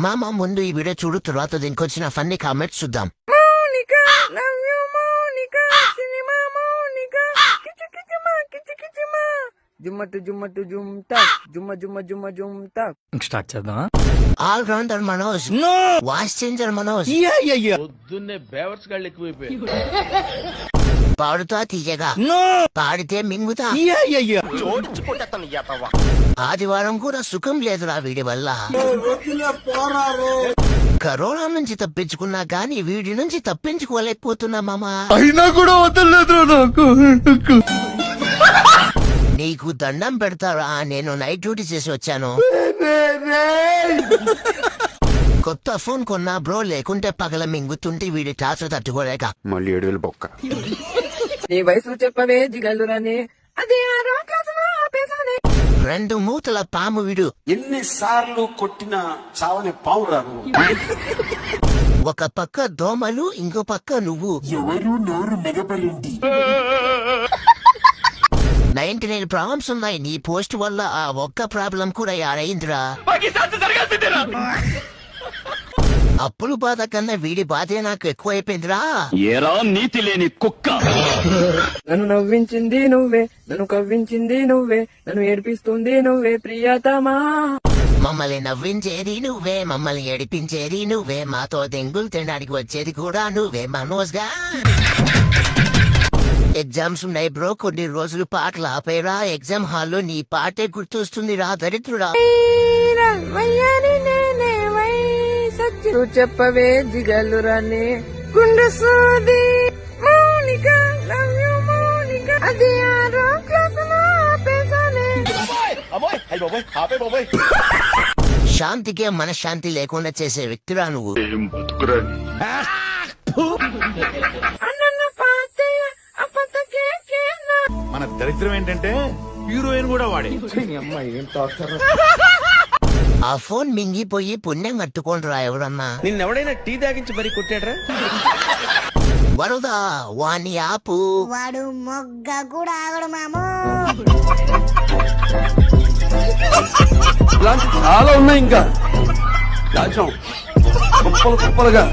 మామ ముందు ఈ వీడియో చూడు, తర్వాత దీనికి వచ్చిన ఫన్నీ కామెంట్స్ చూద్దాం. స్టార్ట్ చేద్దాం. All rounder Manoj, voice changer Manoj, పొద్దున్నే బేవర్స్ గాళ్ళు ఎక్కువైపోయాయి. పాడుతా తీయగా, పాడితే మింగుతా. ఆదివారం కూడా సుఖం లేదురా వీడి వల్ల. కరోనా నుంచి తప్పించుకున్నా గానీ వీడి నుంచి తప్పించుకోలేకపోతున్నా మామా. అయినా కూడా వదలలేదు నాకు. నీకు దండం పెడతారా, నేను నైట్ డ్యూటీ చేసి వచ్చాను. కొత్త ఫోన్ కొన్నా బ్రో, లేకుంటే పగల మింగుతుంటే వీడి టార్చర్ తట్టుకోలేక. మళ్ళీ 7,000 బొక్క. నీ వయసు చెప్పవే జిగలురని, అది 6వ క్లాసులో ఆపేసానే. 2 మూతల పాము వీడు. ఎన్నిసార్లు కొట్టినా చావని పావు రాను. ఒక పక్క దోమలు, ఇంకో పక్క నువ్వు. ఎవరు నోరు మెగపరింది. 99 ప్రాబ్లమ్స్ ఉన్నాయి నీ పోస్ట్ వల్ల. ఆ ఒక్క ప్రాబ్లం కూడా యారైందిరా. అప్పులు బాధ కన్నా వీడి బాధే నాకు ఎక్కువైపోయిందిరా. ఏరా నీతి లేని కుక్క. నన్ను నవ్వించింది నువ్వే, నన్ను కవ్వించింది నువ్వే, నన్ను ఏడిపిస్తుంది నువ్వే ప్రియతమా. మమ్మల్ని నవ్వించేది నువ్వే, మమ్మల్ని ఏడిపించేది నువ్వే, మాతో దెంగులు తినడానికి వచ్చేది కూడా నువ్వే మనోజ్ గా. ఎగ్జామ్స్ ఉన్నాయి బ్రో, కొన్ని రోజులు పాటలు ఆపేరా. ఎగ్జామ్ హాల్లో నీ పాటే గుర్తొస్తుంది రా దరిద్రుడా. నువ్వు చెప్పవే జిగలురని, గుండె సోది మౌనిక, లవ్ యు మౌనిక, అది 6వ క్లాసులో ఆపేసానే. శాంతికే మనశ్శాంతి లేకుండా చేసే వ్యక్తిరా నువ్వు. అన్నన్న పాతయ్య అప్పతకే కేనా. మన దరిద్రం ఏంటంటే హీరోయిన్ కూడా వాడే. ఆ ఫోన్ మింగిపోయి పుణ్యం కట్టుకోండిరా ఎవరన్నా. నిన్నెవడైనా టీ తాగించి మరీ కొట్టాడ్రా? వరదా వాణ్ణి ఆపు. వాడు మొగ్గ కూడా ఆగడు మామూ. ఇలాంటి చాలా ఉన్నాయి ఇంకా. కుప్పలుగా